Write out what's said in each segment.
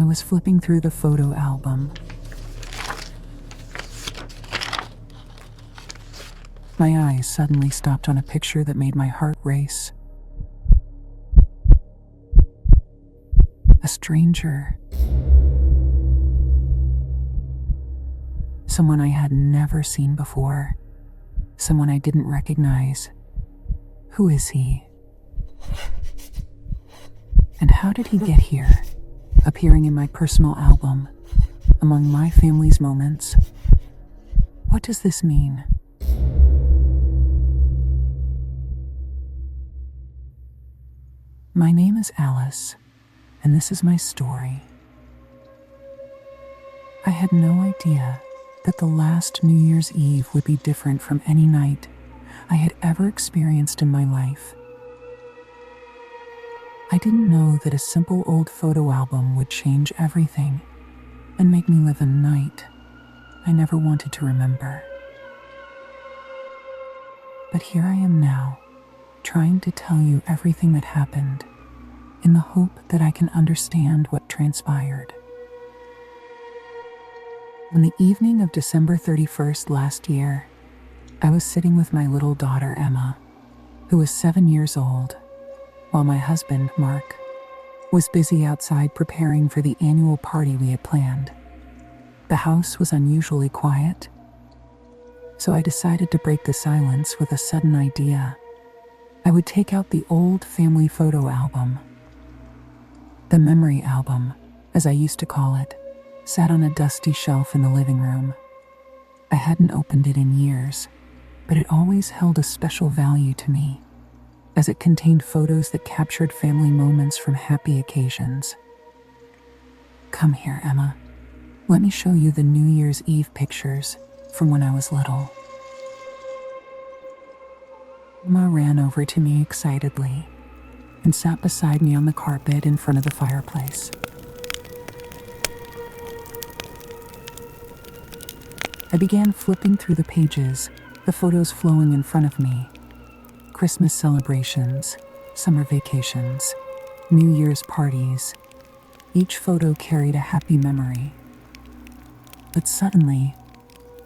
I was flipping through the photo album, my eyes suddenly stopped on a picture that made my heart race. A stranger. Someone I had never seen before. Someone I didn't recognize. Who is he? And how did he get here, appearing in my personal album, among my family's moments? What does this mean? My name is Alice, and this is my story. I had no idea that the last New Year's Eve would be different from any night I had ever experienced in my life. I didn't know that a simple old photo album would change everything and make me live a night I never wanted to remember. But here I am now, trying to tell you everything that happened, in the hope that I can understand what transpired. On the evening of December 31st last year, I was sitting with my little daughter Emma, who was 7 years old, while my husband, Mark, was busy outside preparing for the annual party we had planned. The house was unusually quiet, so I decided to break the silence with a sudden idea. I would take out the old family photo album. The memory album, as I used to call it, sat on a dusty shelf in the living room. I hadn't opened it in years, but it always held a special value to me, as it contained photos that captured family moments from happy occasions. Come here, Emma. Let me show you the New Year's Eve pictures from when I was little. Emma ran over to me excitedly and sat beside me on the carpet in front of the fireplace. I began flipping through the pages, the photos flowing in front of me. Christmas celebrations, summer vacations, New Year's parties. Each photo carried a happy memory. But suddenly,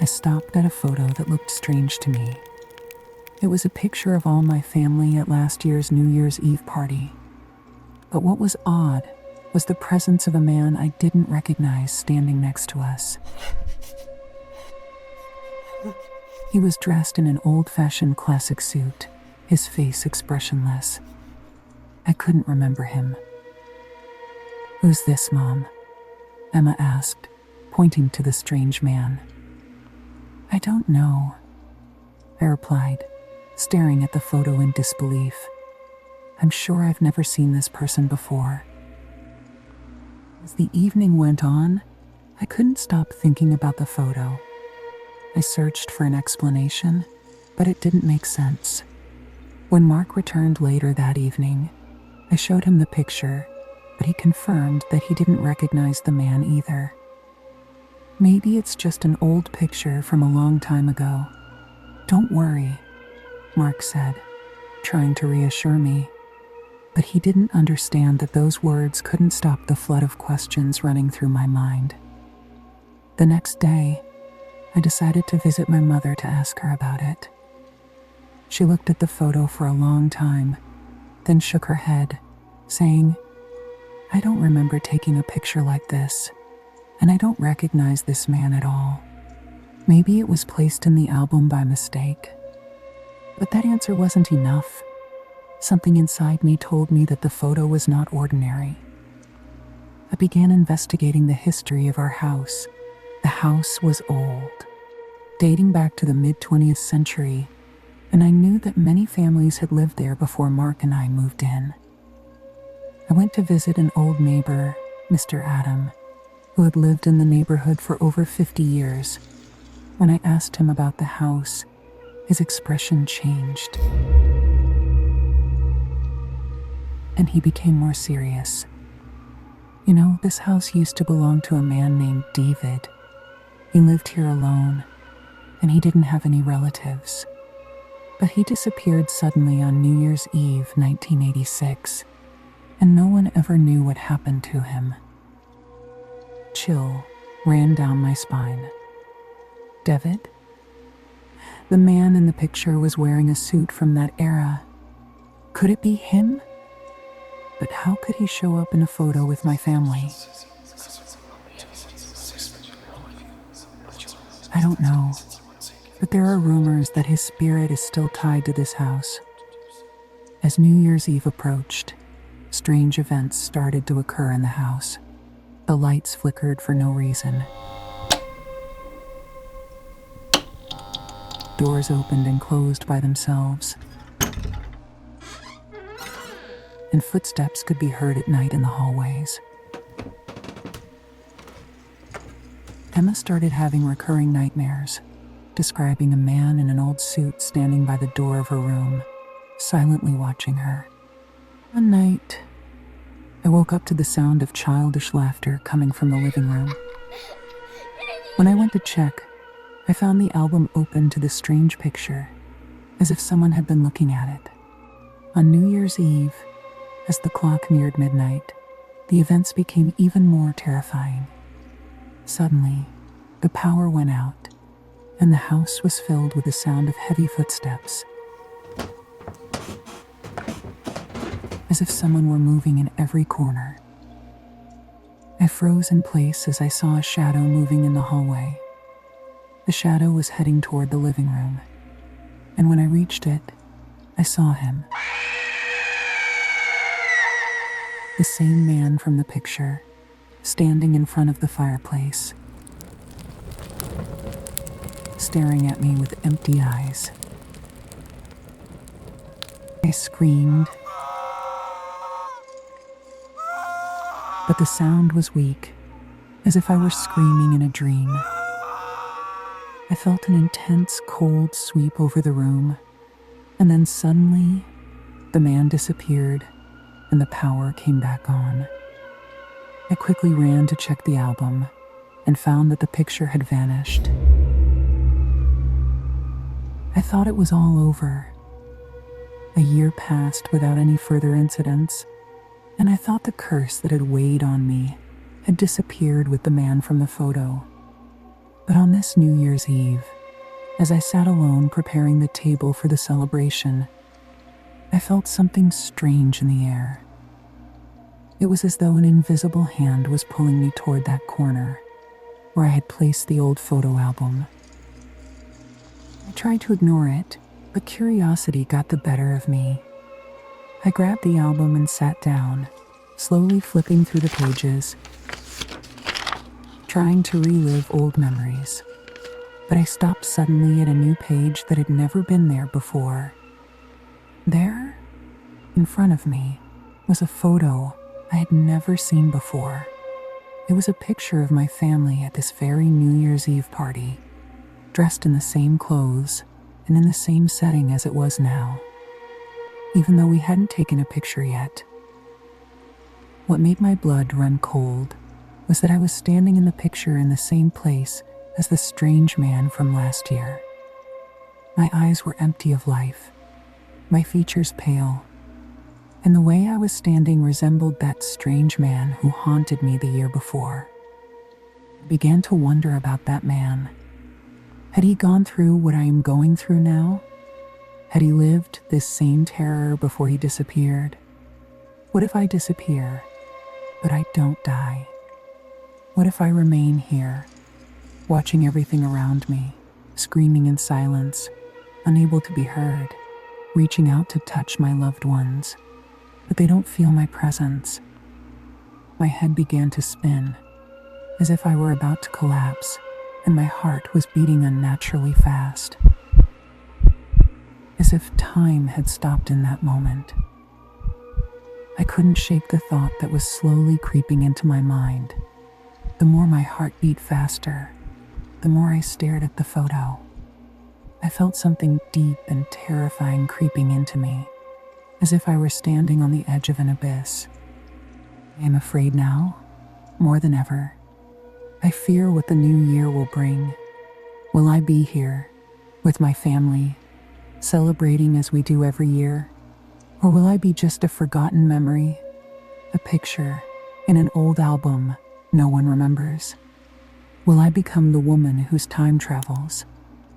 I stopped at a photo that looked strange to me. It was a picture of all my family at last year's New Year's Eve party. But what was odd was the presence of a man I didn't recognize standing next to us. He was dressed in an old-fashioned classic suit, his face expressionless. I couldn't remember him. "Who's this, Mom?" Emma asked, pointing to the strange man. "I don't know," I replied, staring at the photo in disbelief. "I'm sure I've never seen this person before." As the evening went on, I couldn't stop thinking about the photo. I searched for an explanation, but it didn't make sense. When Mark returned later that evening, I showed him the picture, but he confirmed that he didn't recognize the man either. "Maybe it's just an old picture from a long time ago. Don't worry," Mark said, trying to reassure me. But he didn't understand that those words couldn't stop the flood of questions running through my mind. The next day, I decided to visit my mother to ask her about it. She looked at the photo for a long time, then shook her head, saying, "I don't remember taking a picture like this, and I don't recognize this man at all. Maybe it was placed in the album by mistake." But that answer wasn't enough. Something inside me told me that the photo was not ordinary. I began investigating the history of our house. The house was old, dating back to the mid-20th century, and I knew that many families had lived there before Mark and I moved in. I went to visit an old neighbor, Mr. Adam, who had lived in the neighborhood for over 50 years. When I asked him about the house, his expression changed, and he became more serious. "You know, this house used to belong to a man named David. He lived here alone, and he didn't have any relatives. But he disappeared suddenly on New Year's Eve, 1986, and no one ever knew what happened to him." chill ran down my spine. David? The man in the picture was wearing a suit from that era. Could it be him? But how could he show up in a photo with my family? I don't know, but there are rumors that his spirit is still tied to this house. As New Year's Eve approached, strange events started to occur in the house. The lights flickered for no reason. Doors opened and closed by themselves, and footsteps could be heard at night in the hallways. Emma started having recurring nightmares, describing a man in an old suit standing by the door of her room, silently watching her. One night, I woke up to the sound of childish laughter coming from the living room. When I went to check, I found the album open to the strange picture, as if someone had been looking at it. On New Year's Eve, as the clock neared midnight, the events became even more terrifying. Suddenly, the power went out, and the house was filled with the sound of heavy footsteps, as if someone were moving in every corner. I froze in place as I saw a shadow moving in the hallway. The shadow was heading toward the living room, and when I reached it, I saw him. The same man from the picture, standing in front of the fireplace, staring at me with empty eyes. I screamed, but the sound was weak, as if I were screaming in a dream. I felt an intense cold sweep over the room, and then suddenly, the man disappeared and the power came back on. I quickly ran to check the album and found that the picture had vanished. I thought it was all over. A year passed without any further incidents, and I thought the curse that had weighed on me had disappeared with the man from the photo. But on this New Year's Eve, as I sat alone preparing the table for the celebration, I felt something strange in the air. It was as though an invisible hand was pulling me toward that corner where I had placed the old photo album. I tried to ignore it, but curiosity got the better of me. I grabbed the album and sat down, slowly flipping through the pages, trying to relive old memories. But I stopped suddenly at a new page that had never been there before. There, in front of me, was a photo I had never seen before. It was a picture of my family at this very New Year's Eve party, dressed in the same clothes and in the same setting as it was now, even though we hadn't taken a picture yet. What made my blood run cold was that I was standing in the picture in the same place as the strange man from last year. My eyes were empty of life, my features pale, and the way I was standing resembled that strange man who haunted me the year before. I began to wonder about that man. Had he gone through what I am going through now? Had he lived this same terror before he disappeared? What if I disappear, but I don't die? What if I remain here, watching everything around me, screaming in silence, unable to be heard, reaching out to touch my loved ones, but they don't feel my presence? My head began to spin, as if I were about to collapse, and my heart was beating unnaturally fast, as if time had stopped in that moment. I couldn't shake the thought that was slowly creeping into my mind. The more my heart beat faster, the more I stared at the photo. I felt something deep and terrifying creeping into me, as if I were standing on the edge of an abyss. I am afraid now, more than ever. I fear what the new year will bring. Will I be here, with my family, celebrating as we do every year? Or will I be just a forgotten memory, a picture in an old album No one remembers. Will I become the woman whose time travels,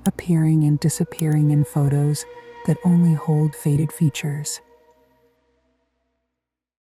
appearing and disappearing in photos that only hold faded features?